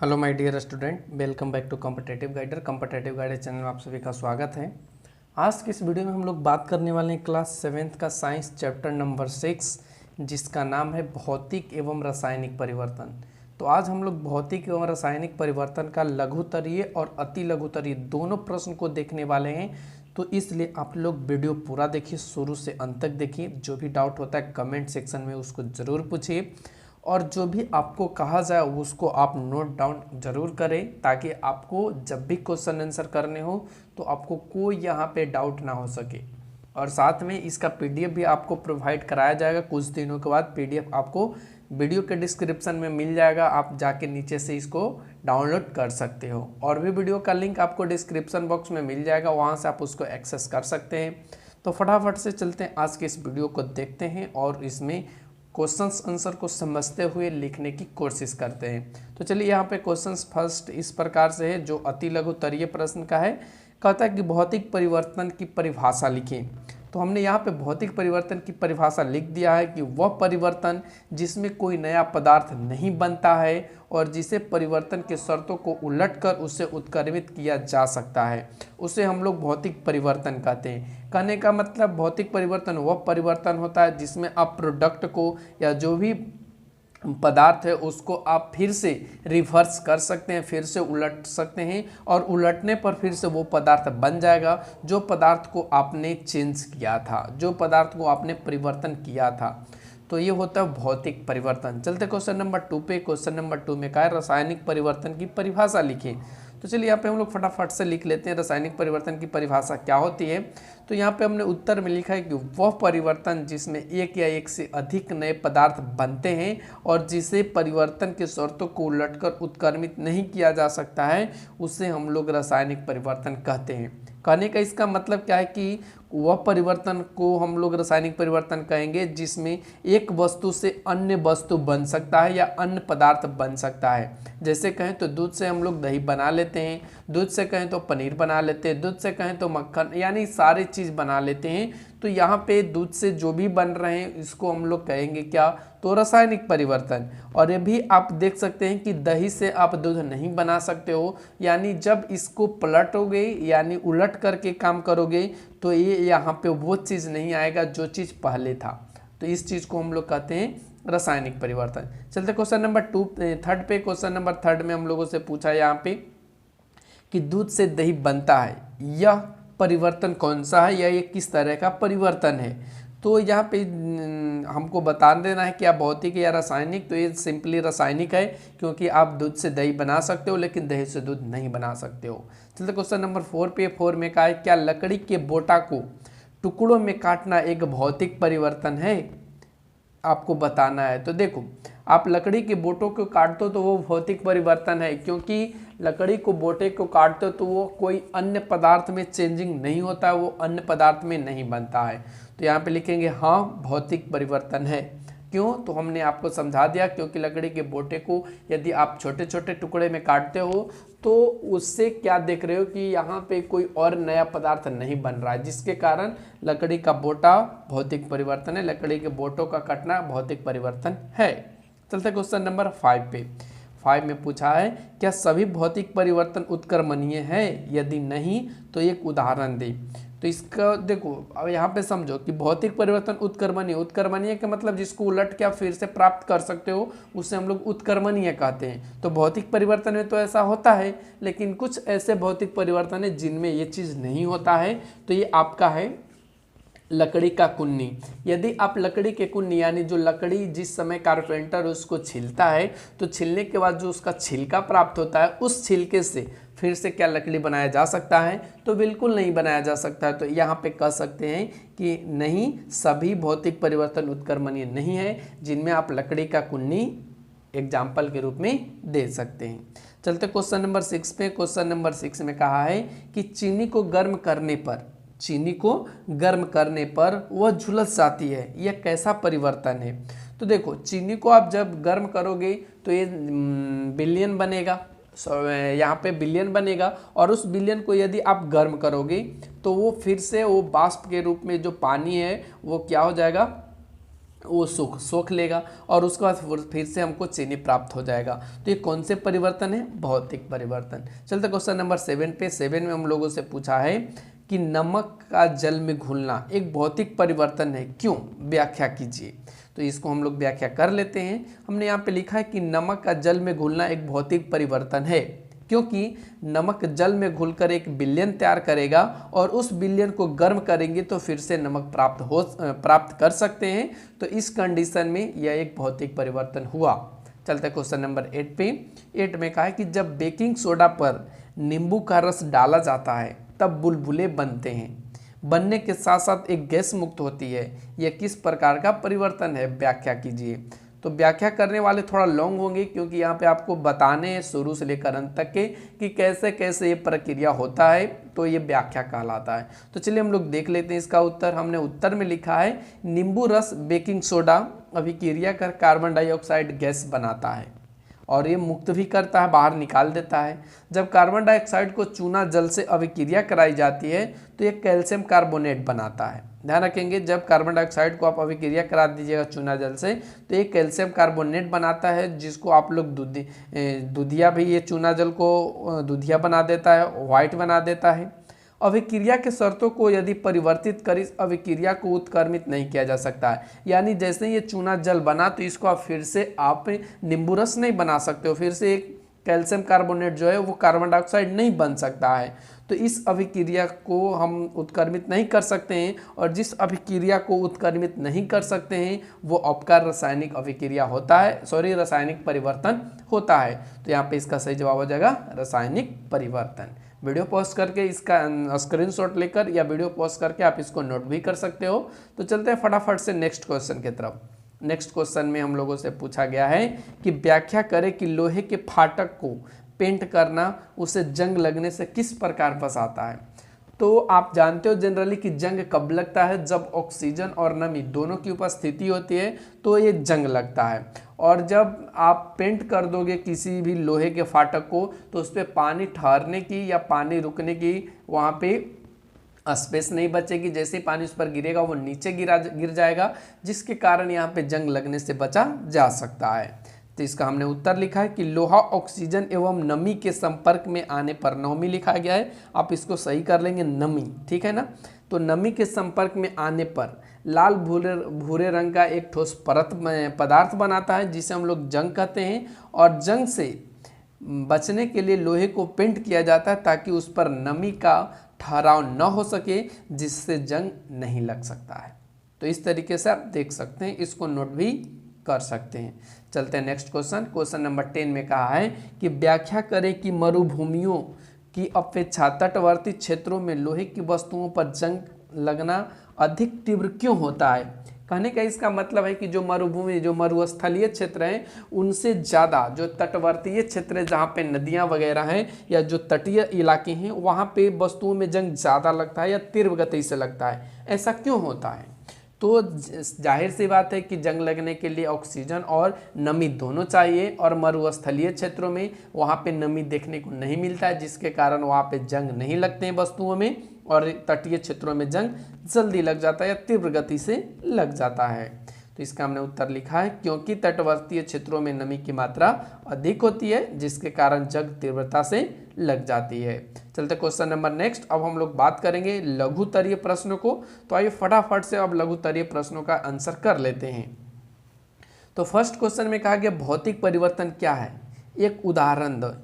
Hello my dear student, welcome back to competitive guider channel में आप सभी का स्वागत है। आज की इस वीडियो में हम लोग बात करने वाले हैं क्लास 7th का साइंस चैप्टर नंबर 6, जिसका नाम है भौतिक एवं रासायनिक परिवर्तन। तो आज हम लोग भौतिक एवं रासायनिक परिवर्तन का लघुतरीय और अति लघुतरीय दोनों प्रश्न को देखने वाले हैं। तो इसलिए आप लोग वीडियो पूरा देखिए, शुरू से अंत तक देखिए। जो भी डाउट होता है कमेंट सेक्शन में उसको ज़रूर पूछिए, और जो भी आपको कहा जाए उसको आप नोट डाउन जरूर करें, ताकि आपको जब भी क्वेश्चन आंसर करने हो तो आपको कोई यहाँ पे डाउट ना हो सके। और साथ में इसका पीडीएफ भी आपको प्रोवाइड कराया जाएगा। कुछ दिनों के बाद पीडीएफ आपको वीडियो के डिस्क्रिप्शन में मिल जाएगा, आप जाके नीचे से इसको डाउनलोड कर सकते हो। और भी वीडियो का लिंक आपको डिस्क्रिप्शन बॉक्स में मिल जाएगा, वहाँ से आप उसको एक्सेस कर सकते हैं। तो फटाफट से चलते हैं, आज के इस वीडियो को देखते हैं और इसमें क्वेश्चंस आंसर को समझते हुए लिखने की कोशिश करते हैं। तो चलिए, यहाँ पे क्वेश्चंस फर्स्ट इस प्रकार से है, जो अति लघुतरीय प्रश्न का है। कहता है कि भौतिक परिवर्तन की परिभाषा लिखें। तो हमने यहाँ पे भौतिक परिवर्तन की परिभाषा लिख दिया है कि वह परिवर्तन जिसमें कोई नया पदार्थ नहीं बनता है और जिसे परिवर्तन के शर्तों को उलटकर उससे उत्क्रमित किया जा सकता है, उसे हम लोग भौतिक परिवर्तन कहते हैं। कहने का मतलब भौतिक परिवर्तन वह परिवर्तन होता है जिसमें आप प्रोडक्ट को या जो भी पदार्थ है उसको आप फिर से रिवर्स कर सकते हैं, फिर से उलट सकते हैं, और उलटने पर फिर से वो पदार्थ बन जाएगा जो पदार्थ को आपने चेंज किया था, जो पदार्थ को आपने परिवर्तन किया था। तो ये होता है भौतिक परिवर्तन। चलते क्वेश्चन नंबर 2 पे। क्वेश्चन नंबर 2 में क्या है, रासायनिक परिवर्तन की परिभाषा लिखें। तो चलिए यहाँ पे हम लोग फटाफट से लिख लेते हैं रासायनिक परिवर्तन की परिभाषा क्या होती है। तो यहाँ पे हमने उत्तर में लिखा है कि वह परिवर्तन जिसमें एक या एक से अधिक नए पदार्थ बनते हैं और जिसे परिवर्तन के शर्तों को उलटकर उत्क्रमित नहीं किया जा सकता है, उसे हम लोग रासायनिक परिवर्तन कहते हैं। कहने का इसका मतलब क्या है कि वह परिवर्तन को हम लोग रासायनिक परिवर्तन कहेंगे जिसमें एक वस्तु से अन्य वस्तु बन सकता है या अन्य पदार्थ बन सकता है। जैसे कहें तो दूध से हम लोग दही बना लेते हैं, दूध से कहें तो पनीर बना लेते हैं, दूध से कहें तो मक्खन, यानी सारी चीज़ बना लेते हैं। तो यहाँ पे दूध से जो भी बन रहे हैं इसको हम लोग कहेंगे क्या, तो रासायनिक परिवर्तन। और ये भी आप देख सकते हैं कि दही से आप दूध नहीं बना सकते हो, यानी जब इसको पलटोगे यानी उलट करके काम करोगे तो ये यहाँ पे वो चीज़ नहीं आएगा जो चीज़ पहले था। तो इस चीज़ को हम लोग कहते हैं रासायनिक परिवर्तन। चलते क्वेश्चन नंबर 3 पे। क्वेश्चन नंबर 3 में हम लोगों से पूछा यहाँ पे कि दूध से दही बनता है, यह परिवर्तन कौन सा है या ये किस तरह का परिवर्तन है। तो यहाँ पे हमको बता देना है कि आप भौतिक या रासायनिक। तो ये सिंपली रासायनिक है, क्योंकि आप दूध से दही बना सकते हो लेकिन दही से दूध नहीं बना सकते हो। चलते क्वेश्चन नंबर 4 पे। 4 में कहा है, क्या लकड़ी के बोटा को टुकड़ों में काटना एक भौतिक परिवर्तन है। आपको बताना है। तो देखो, आप लकड़ी के बोटों को काटते हो तो वो भौतिक परिवर्तन है, क्योंकि लकड़ी को बोटे को काटते हो तो वो कोई अन्य पदार्थ में चेंजिंग नहीं होता है, वो अन्य पदार्थ में नहीं बनता है। तो यहाँ पे लिखेंगे हाँ, भौतिक परिवर्तन है। क्यों, तो हमने आपको समझा दिया, क्योंकि लकड़ी के बोटे को यदि आप छोटे छोटे टुकड़े में काटते हो तो उससे क्या देख रहे हो कि यहाँ पे कोई और नया पदार्थ नहीं बन रहा है, जिसके कारण लकड़ी का बोटा भौतिक परिवर्तन है। लकड़ी के बोटों का कटना भौतिक परिवर्तन है। चलते क्वेश्चन नंबर 5 पे। 5 में पूछा है, क्या सभी भौतिक परिवर्तन उत्क्रमणीय है, यदि नहीं तो एक उदाहरण दे। तो इसका देखो, अब यहाँ पे समझो कि भौतिक परिवर्तन उत्क्रमणीय, उत्क्रमणीय का मतलब जिसको उलट के आप फिर से प्राप्त कर सकते हो उसे हम लोग उत्क्रमणीय कहते हैं। तो भौतिक परिवर्तन में तो ऐसा होता है, लेकिन कुछ ऐसे भौतिक परिवर्तन है जिनमें ये चीज़ नहीं होता है। तो ये आपका है लकड़ी का कुन्नी। यदि आप लकड़ी के कुन्नी यानी जो लकड़ी जिस समय कारपेंटर उसको छीलता है, तो छीलने के बाद जो उसका छिलका प्राप्त होता है, उस छिलके से फिर से क्या लकड़ी बनाया जा सकता है, तो बिल्कुल नहीं बनाया जा सकता है। तो यहाँ पे कह सकते हैं कि नहीं, सभी भौतिक परिवर्तन उत्क्रमणीय नहीं है, जिनमें आप लकड़ी का कुन्नी एग्जाम्पल के रूप में दे सकते हैं। चलते क्वेश्चन नंबर 6 पे। क्वेश्चन नंबर 6 में कहा है कि चीनी को गर्म करने पर वह झुलस जाती है, यह कैसा परिवर्तन है। तो देखो, चीनी को आप जब गर्म करोगे तो ये विलयन बनेगा, यहाँ पे विलयन बनेगा, और उस विलयन को यदि आप गर्म करोगे तो वो फिर से वो वाष्प के रूप में जो पानी है वो क्या हो जाएगा, वो सोख लेगा और उसके बाद फिर से हमको चीनी प्राप्त हो जाएगा। तो ये कौन से परिवर्तन है? भौतिक परिवर्तन। चलते क्वेश्चन नंबर 7 पे। 7 में हम लोगों से पूछा है कि नमक का जल में घुलना एक भौतिक परिवर्तन है, क्यों? व्याख्या कीजिए। तो इसको हम लोग व्याख्या कर लेते हैं। हमने यहाँ पे लिखा है कि नमक का जल में घुलना एक भौतिक परिवर्तन है क्योंकि नमक जल में घुलकर एक विलयन तैयार करेगा और उस विलयन को गर्म करेंगे तो फिर से नमक प्राप्त कर सकते हैं। तो इस कंडीशन में यह एक भौतिक परिवर्तन हुआ। चलते क्वेश्चन नंबर 8 पे। 8 में कहा है कि जब बेकिंग सोडा पर नींबू का रस डाला जाता है तब बुलबुले बनते हैं। बनने के साथ साथ एक गैस मुक्त होती है। यह किस प्रकार का परिवर्तन है? व्याख्या कीजिए। तो व्याख्या करने वाले थोड़ा लॉन्ग होंगे क्योंकि यहाँ पे आपको बताने हैं शुरू से लेकर अंत तक के कि कैसे कैसे ये प्रक्रिया होता है, तो ये व्याख्या कहलाता है। तो चलिए हम लोग देख लेते हैं इसका उत्तर। हमने उत्तर में लिखा है नींबू रस बेकिंग सोडा अभिक्रिया कर कार्बन डाइऑक्साइड गैस बनाता है और ये मुक्त भी करता है, बाहर निकाल देता है। जब कार्बन डाइऑक्साइड को चूना जल से अभिक्रिया कराई जाती है तो ये कैल्शियम कार्बोनेट बनाता है। ध्यान रखेंगे, जब कार्बन डाइऑक्साइड को आप अभिक्रिया करा दीजिएगा चूना जल से तो ये कैल्शियम कार्बोनेट बनाता है, जिसको आप लोग दूधिया भी, ये चूना जल को दूधिया बना देता है, व्हाइट बना देता है। अभिक्रिया के शर्तों को यदि परिवर्तित कर इस अभिक्रिया को उत्क्रमित नहीं किया जा सकता है। यानी जैसे ये चूना जल बना तो इसको आप फिर से आप नींबू रस नहीं बना सकते हो, फिर से एक कैल्शियम कार्बोनेट जो है वो कार्बन डाइऑक्साइड नहीं बन सकता है। तो इस अभिक्रिया को हम उत्क्रमित नहीं कर सकते हैं और जिस अभिक्रिया को उत्क्रमित नहीं कर सकते हैं वो अपकार रासायनिक अभिक्रिया होता है, रासायनिक परिवर्तन होता है। तो यहाँ पे इसका सही जवाब हो जाएगा रासायनिक परिवर्तन। वीडियो पॉज करके इसका स्क्रीनशॉट लेकर या वीडियो पॉज करके आप इसको नोट भी कर सकते हो। तो चलते हैं फटाफट से नेक्स्ट क्वेश्चन की तरफ। नेक्स्ट क्वेश्चन में हम लोगों से पूछा गया है कि व्याख्या करें कि लोहे के फाटक को पेंट करना उसे जंग लगने से किस प्रकार बचाता है। तो आप जानते हो जनरली कि जंग कब लगता है? जब ऑक्सीजन और नमी दोनों की उपस्थिति होती है तो ये जंग लगता है। और जब आप पेंट कर दोगे किसी भी लोहे के फाटक को तो उस पर पानी ठहरने की या पानी रुकने की वहाँ पे स्पेस नहीं बचेगी। जैसे ही पानी उस पर गिरेगा वो नीचे गिर जाएगा, जिसके कारण यहाँ पे जंग लगने से बचा जा सकता है। तो इसका हमने उत्तर लिखा है कि लोहा ऑक्सीजन एवं नमी के संपर्क में आने पर, नमी लिखा गया है, आप इसको सही कर लेंगे नमी, ठीक है ना। तो नमी के संपर्क में आने पर लाल भूरे रंग का एक ठोस पदार्थ बनाता है जिसे हम लोग जंग कहते हैं। और जंग से बचने के लिए लोहे को पेंट किया जाता है ताकि उस पर नमी का ठहराव न हो सके, जिससे जंग नहीं लग सकता है। तो इस तरीके से आप देख सकते हैं, इसको नोट भी कर सकते हैं। चलते हैं नेक्स्ट क्वेश्चन। क्वेश्चन नंबर 10 में कहा है कि व्याख्या करें कि मरुभूमियों की अपेक्षा तटवर्ती क्षेत्रों में लोहे की वस्तुओं पर जंग लगना अधिक तीव्र क्यों होता है। कहने का इसका मतलब है कि जो मरुभूमि, जो मरुस्थलीय क्षेत्र हैं उनसे ज़्यादा जो तटवर्तीय क्षेत्र है जहाँ पे नदियाँ वगैरह हैं या जो तटीय इलाके हैं वहाँ पे वस्तुओं में जंग ज़्यादा लगता है या तीव्र गति से लगता है। ऐसा क्यों होता है? तो जाहिर सी बात है कि जंग लगने के लिए ऑक्सीजन और नमी दोनों चाहिए और मरुस्थलीय क्षेत्रों में वहाँ पे नमी देखने को नहीं मिलता है, जिसके कारण वहाँ पे जंग नहीं लगते हैं वस्तुओं में, और तटीय क्षेत्रों में जंग जल्दी लग जाता है या तीव्र गति से लग जाता है। तो इसका हमने उत्तर लिखा है क्योंकि तटवर्तीय क्षेत्रों में नमी की मात्रा अधिक होती है, जिसके कारण जंग तीव्रता से लग जाती है। चलते क्वेश्चन नंबर नेक्स्ट। अब हम लोग बात करेंगे लघुतरीय प्रश्नों को। तो आइए फटाफट से अब लघुतरीय प्रश्नों का आंसर कर लेते हैं। तो फर्स्ट क्वेश्चन में कहा गया भौतिक परिवर्तन क्या है, एक उदाहरण दो।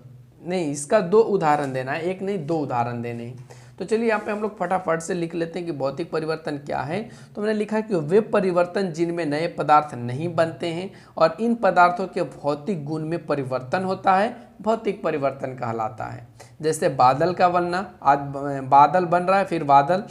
नहीं, इसका 2 उदाहरण देना है, एक नहीं 2 उदाहरण देने हैं। तो चलिए यहाँ पे हम लोग फटाफट से लिख लेते हैं कि भौतिक परिवर्तन क्या है। तो मैंने लिखा है कि वे परिवर्तन जिनमें नए पदार्थ नहीं बनते हैं और इन पदार्थों के भौतिक गुण में परिवर्तन होता है, भौतिक परिवर्तन कहलाता है। जैसे बादल का बनना, आज बादल बन रहा है, फिर बादल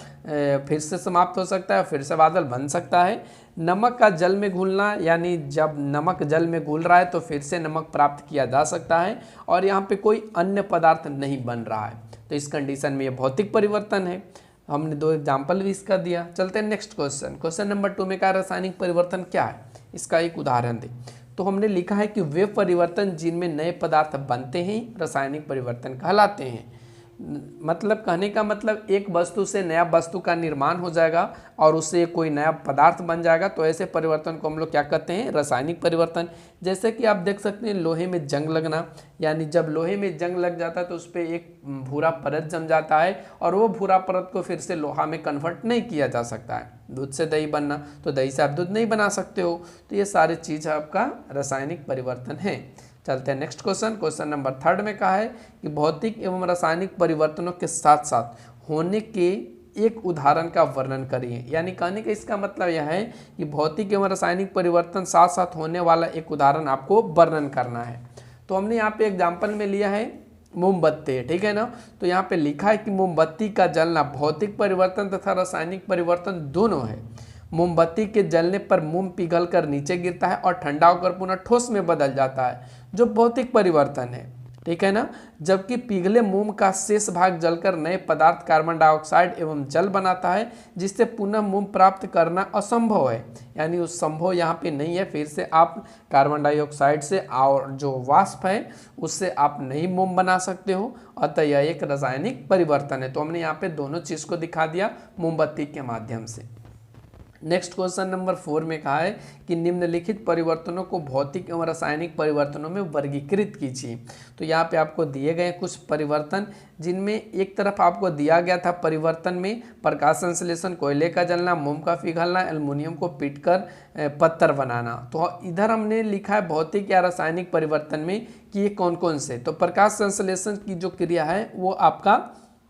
फिर से समाप्त हो सकता है, फिर से बादल बन सकता है। नमक का जल में घुलना, यानी जब नमक जल में घुल रहा है तो फिर से नमक प्राप्त किया जा सकता है और यहाँ पे कोई अन्य पदार्थ नहीं बन रहा है, तो इस कंडीशन में ये भौतिक परिवर्तन है। हमने 2 एग्जाम्पल भी इसका दिया। चलते हैं नेक्स्ट क्वेश्चन। क्वेश्चन नंबर 2 में कहा रासायनिक परिवर्तन क्या है, इसका एक उदाहरण दे। तो हमने लिखा है कि वे परिवर्तन जिनमें नए पदार्थ बनते हैं रासायनिक परिवर्तन कहलाते हैं। मतलब कहने का मतलब एक वस्तु से नया वस्तु का निर्माण हो जाएगा और उससे कोई नया पदार्थ बन जाएगा, तो ऐसे परिवर्तन को हम लोग क्या कहते हैं, रासायनिक परिवर्तन। जैसे कि आप देख सकते हैं लोहे में जंग लगना, यानी जब लोहे में जंग लग जाता है तो उस पर एक भूरा परत जम जाता है और वो भूरा परत को फिर से लोहा में कन्वर्ट नहीं किया जा सकता है। दूध से दही बनना, तो दही से आप दूध नहीं बना सकते हो। तो ये सारी चीज़ आपका रासायनिक परिवर्तन है। चलते हैं नेक्स्ट क्वेश्चन। क्वेश्चन नंबर 3 में कहा है कि भौतिक एवं रासायनिक परिवर्तनों के साथ साथ होने के एक उदाहरण का वर्णन करिए। यानी कहने का इसका मतलब यह है कि भौतिक एवं रासायनिक परिवर्तन साथ साथ होने वाला एक उदाहरण आपको वर्णन करना है। तो हमने यहाँ पे एग्जाम्पल में लिया है मोमबत्ती, ठीक है ना। तो यहाँ पे लिखा है कि मोमबत्ती का जलना भौतिक परिवर्तन तथा रासायनिक परिवर्तन दोनों है। मोमबत्ती के जलने पर मोम पिघलकर नीचे गिरता है और ठंडा होकर पुनः ठोस में बदल जाता है, जो भौतिक परिवर्तन है, ठीक है ना। जबकि पिघले मोम का शेष भाग जलकर नए पदार्थ कार्बन डाइऑक्साइड एवं जल बनाता है, जिससे पुनः मोम प्राप्त करना असंभव है। यानी उस संभव यहाँ पे नहीं है, फिर से आप कार्बन डाइऑक्साइड से और जो वाष्प है उससे आप नहीं मोम बना सकते हो, अतः यह एक रासायनिक परिवर्तन है। तो हमने यहाँ पे दोनों चीज़ को दिखा दिया मोमबत्ती के माध्यम से। नेक्स्ट क्वेश्चन नंबर 4 में कहा है कि निम्नलिखित परिवर्तनों को भौतिक एवं रासायनिक परिवर्तनों में वर्गीकृत कीजिए। तो यहाँ पे आपको दिए गए कुछ परिवर्तन, जिनमें एक तरफ आपको दिया गया था परिवर्तन में प्रकाश संश्लेषण, कोयले का जलना, मोम का पिघलना, एल्युमिनियम को पीटकर पत्थर बनाना। तो इधर हमने लिखा है भौतिक या रासायनिक परिवर्तन में कि ये कौन कौन से। तो प्रकाश संश्लेषण की जो क्रिया है वो आपका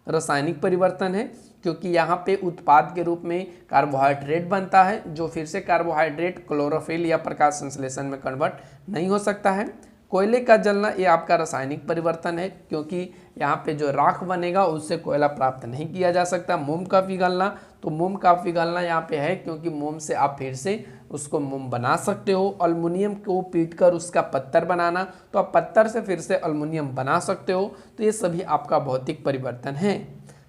रासायनिक परिवर्तन है, क्योंकि यहाँ पे उत्पाद के रूप में कार्बोहाइड्रेट बनता है, जो फिर से कार्बोहाइड्रेट क्लोरोफिल या प्रकाश संश्लेषण में कन्वर्ट नहीं हो सकता है। कोयले का जलना ये आपका रासायनिक परिवर्तन है, क्योंकि यहाँ पे जो राख बनेगा उससे कोयला प्राप्त नहीं किया जा सकता। मोम का पिघलना, तो मोम का पिघलना यहाँ पे है क्योंकि मोम से आप फिर से उसको मोम बना सकते हो। अल्युमिनियम को पीटकर उसका पत्थर बनाना, तो आप पत्थर से फिर से अल्युमिनियम बना सकते हो। तो ये सभी आपका भौतिक परिवर्तन है।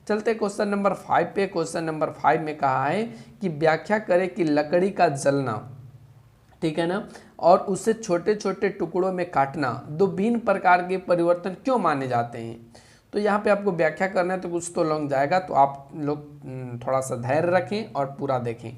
चलते क्वेश्चन नंबर 5 पे। क्वेश्चन नंबर 5 में कहा है कि व्याख्या करें कि लकड़ी का जलना, ठीक है ना, और उसे छोटे छोटे टुकड़ों में काटना दो भिन्न प्रकार के परिवर्तन क्यों माने जाते हैं। तो यहाँ पे आपको व्याख्या करना है, तो कुछ तो लग जाएगा, तो आप लोग थोड़ा सा धैर्य रखें और पूरा देखें।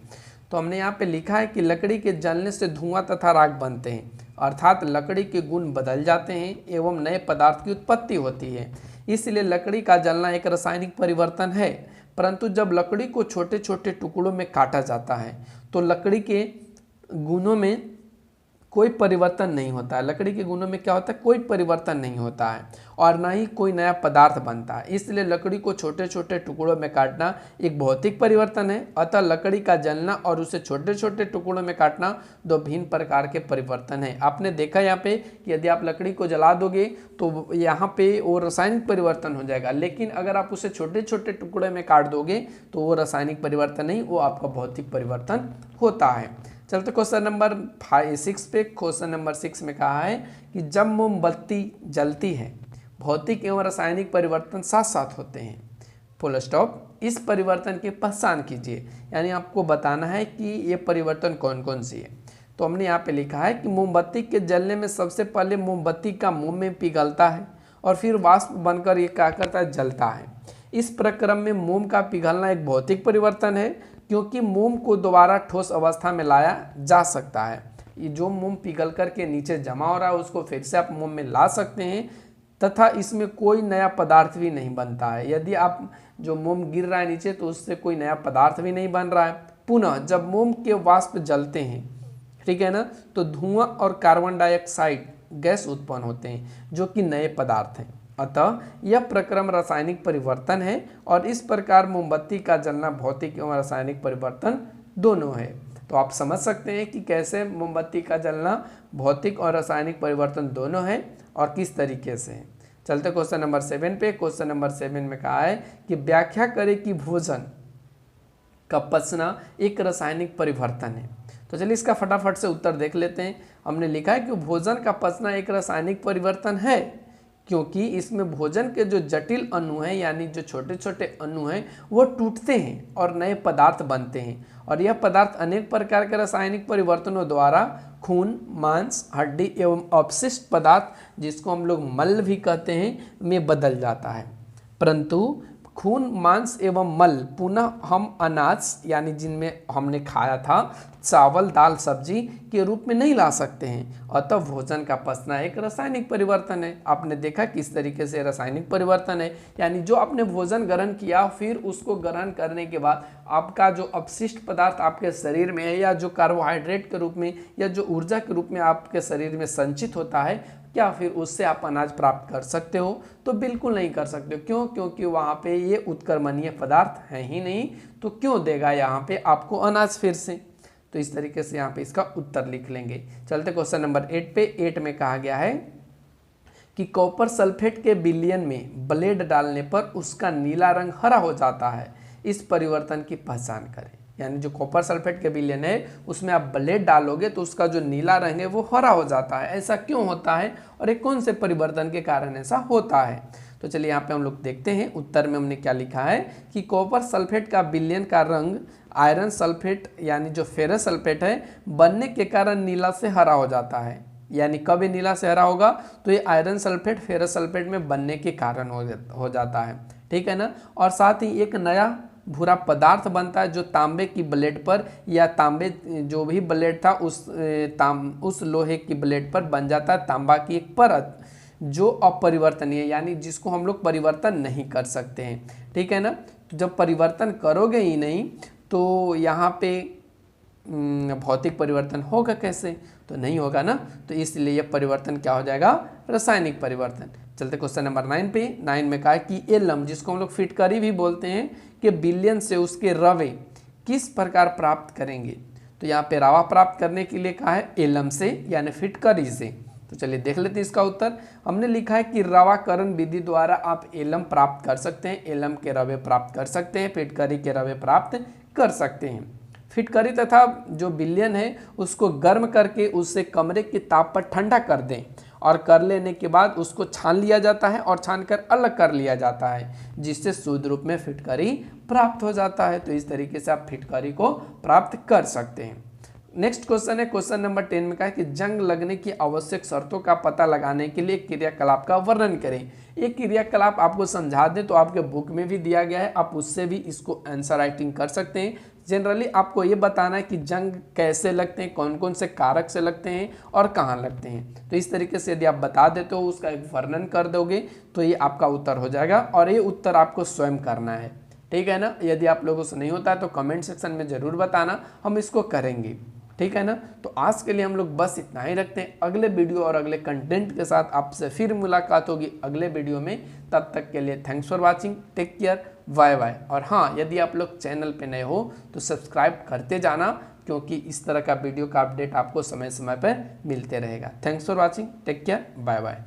तो हमने यहाँ पे लिखा है कि लकड़ी के जलने से धुआं तथा राख बनते हैं, अर्थात लकड़ी के गुण बदल जाते हैं एवं नए पदार्थ की उत्पत्ति होती है। इसलिए लकड़ी का जलना एक रासायनिक परिवर्तन है। परंतु जब लकड़ी को छोटे छोटे टुकड़ों में काटा जाता है तो लकड़ी के गुणों में कोई परिवर्तन नहीं होता है। लकड़ी के गुणों में क्या होता है, कोई परिवर्तन नहीं होता है और ना ही कोई नया पदार्थ बनता है। इसलिए लकड़ी को छोटे छोटे टुकड़ों में काटना एक भौतिक परिवर्तन है। अतः लकड़ी का जलना और उसे छोटे छोटे टुकड़ों में काटना दो भिन्न प्रकार के परिवर्तन है। आपने देखा यहाँ पे कि यदि आप लकड़ी को जला दोगे तो यहाँ पे वो रासायनिक परिवर्तन हो जाएगा, लेकिन अगर आप उसे छोटे छोटे टुकड़े में काट दोगे तो वो रासायनिक परिवर्तन नहीं, वो आपका भौतिक परिवर्तन होता है। चलते क्वेश्चन नंबर 6 पे। क्वेश्चन नंबर 6 में कहा है कि जब मोमबत्ती जलती है भौतिक एवं रासायनिक परिवर्तन साथ साथ होते हैं, फुल स्टॉप। इस परिवर्तन की पहचान कीजिए, यानी आपको बताना है कि ये परिवर्तन कौन कौन सी है। तो हमने यहाँ पे लिखा है कि मोमबत्ती के जलने में सबसे पहले मोमबत्ती का मोम में पिघलता है और फिर वाष्प बनकर ये क्या करता है, जलता है। इस प्रक्रम में मोम का पिघलना एक भौतिक परिवर्तन है, क्योंकि मोम को दोबारा ठोस अवस्था में लाया जा सकता है। ये जो मोम पिघल करके नीचे जमा हो रहा है उसको फिर से आप मोम में ला सकते हैं, तथा इसमें कोई नया पदार्थ भी नहीं बनता है। यदि आप जो मोम गिर रहा है नीचे तो उससे कोई नया पदार्थ भी नहीं बन रहा है। पुनः जब मोम के वाष्प जलते हैं, ठीक है ना, तो धुआं और कार्बन डाइऑक्साइड गैस उत्पन्न होते हैं जो कि नए पदार्थ हैं। अतः यह प्रक्रम रासायनिक परिवर्तन है और इस प्रकार मोमबत्ती का जलना भौतिक एवं रासायनिक परिवर्तन दोनों है। तो आप समझ सकते हैं कि कैसे मोमबत्ती का जलना भौतिक और रासायनिक परिवर्तन दोनों है और किस तरीके से है। चलते क्वेश्चन नंबर 7 पे। क्वेश्चन नंबर 7 में कहा है कि व्याख्या करें कि भोजन का पचना एक रासायनिक परिवर्तन है। तो चलिए इसका फटाफट से उत्तर देख लेते हैं। हमने लिखा है कि भोजन का पचना एक रासायनिक परिवर्तन है, क्योंकि इसमें भोजन के जो जटिल अणु हैं, यानी जो छोटे छोटे अणु हैं, वो टूटते हैं और नए पदार्थ बनते हैं। और यह पदार्थ अनेक प्रकार के रासायनिक परिवर्तनों द्वारा खून, मांस, हड्डी एवं अपशिष्ट पदार्थ, जिसको हम लोग मल भी कहते हैं, में बदल जाता है। परंतु खून, मांस एवं मल पुनः हम अनाज यानी जिनमें हमने खाया था चावल, दाल, सब्जी के रूप में नहीं ला सकते हैं। अतः भोजन का पचना एक रासायनिक परिवर्तन है। आपने देखा किस तरीके से रासायनिक परिवर्तन है, यानी जो आपने भोजन ग्रहण किया फिर उसको ग्रहण करने के बाद आपका जो अपशिष्ट पदार्थ आपके शरीर में है या जो कार्बोहाइड्रेट के रूप में या जो ऊर्जा के रूप में आपके शरीर में संचित होता है, क्या फिर उससे आप अनाज प्राप्त कर सकते हो? तो बिल्कुल नहीं कर सकते हो। क्यों? क्योंकि वहाँ पे ये उत्क्रमणीय पदार्थ है ही नहीं, तो क्यों देगा यहाँ पे आपको अनाज फिर से? तो इस तरीके से यहाँ पे इसका उत्तर लिख लेंगे। चलते क्वेश्चन नंबर 8 पे। 8 में कहा गया है कि कॉपर सल्फेट के विलयन में ब्लेड डालने पर उसका नीला रंग हरा हो जाता है, इस परिवर्तन की पहचान करें। यानी जो कॉपर सल्फेट के विलयन है उसमें आप ब्लेड डालोगे तो उसका जो नीला रंग है वो हरा हो जाता है। ऐसा क्यों होता है और एक कौन से परिवर्तन के कारण ऐसा होता है? तो चलिए यहाँ पे हम लोग देखते हैं। उत्तर में हमने क्या लिखा है कि कॉपर सल्फेट का विलयन का रंग आयरन सल्फेट यानी जो फेरस सल्फेट है बनने के कारण नीला से हरा हो जाता है। यानी कब ये नीला से हरा होगा? तो ये आयरन सल्फेट फेरस सल्फेट में बनने के कारण हो जाता है। ठीक है ना। और साथ ही एक नया भूरा पदार्थ बनता है जो तांबे की ब्लेड पर या तांबे जो भी ब्लेड था उस लोहे की ब्लेड पर बन जाता है तांबा की एक परत जो अपरिवर्तनीय यानी जिसको हम लोग परिवर्तन नहीं कर सकते हैं। ठीक है ना। तो जब परिवर्तन करोगे ही नहीं तो यहाँ पे भौतिक परिवर्तन होगा कैसे? तो नहीं होगा ना। तो इसलिए यह परिवर्तन क्या हो जाएगा? रासायनिक परिवर्तन। चलते क्वेश्चन नंबर 9 पे। 9 में कहा कि एलम, जिसको हम लोग फिटकरी भी बोलते हैं, कि विलयन से उसके रवे किस प्रकार प्राप्त करेंगे? तो यहाँ पे रवा प्राप्त करने के लिए कहा है एलम से यानी फिटकरी से। तो चलिए देख लेते हैं इसका उत्तर। हमने लिखा है कि रवाकरण विधि द्वारा आप एलम प्राप्त कर सकते हैं, एलम के रवे प्राप्त कर सकते हैं, फिटकरी के रवे प्राप्त कर सकते हैं। फिटकरी तथा जो विलयन है उसको गर्म करके उससे कमरे के ताप पर ठंडा कर दें और कर लेने के बाद उसको छान लिया जाता है और छानकर अलग कर लिया जाता है, जिससे शुद्ध रूप में फिटकरी प्राप्त हो जाता है। तो इस तरीके से आप फिटकरी को प्राप्त कर सकते हैं। नेक्स्ट क्वेश्चन है क्वेश्चन नंबर 10 में कहा है कि जंग लगने की आवश्यक शर्तों का पता लगाने के लिए क्रियाकलाप का वर्णन करें। एक क्रियाकलाप आपको समझा दें तो आपके बुक में भी दिया गया है, आप उससे भी इसको आंसर राइटिंग कर सकते हैं। जनरली आपको ये बताना है कि जंग कैसे लगते हैं, कौन कौन से कारक से लगते हैं और कहाँ लगते हैं। तो इस तरीके से यदि आप बता देते हो, उसका एक वर्णन कर दोगे तो ये आपका उत्तर हो जाएगा और ये उत्तर आपको स्वयं करना है। ठीक है ना। यदि आप लोगों से नहीं होता है तो कमेंट सेक्शन में ज़रूर बताना, हम इसको करेंगे। ठीक है ना। तो आज के लिए हम लोग बस इतना ही रखते हैं। अगले वीडियो और अगले कंटेंट के साथ आपसे फिर मुलाकात होगी अगले वीडियो में। तब तक के लिए thanks for watching, take care, bye bye. और हाँ, यदि आप लोग चैनल पे नए हो तो सब्सक्राइब करते जाना, क्योंकि इस तरह का वीडियो का अपडेट आपको समय समय पर मिलते रहेगा। Thanks for watching, take care, bye bye.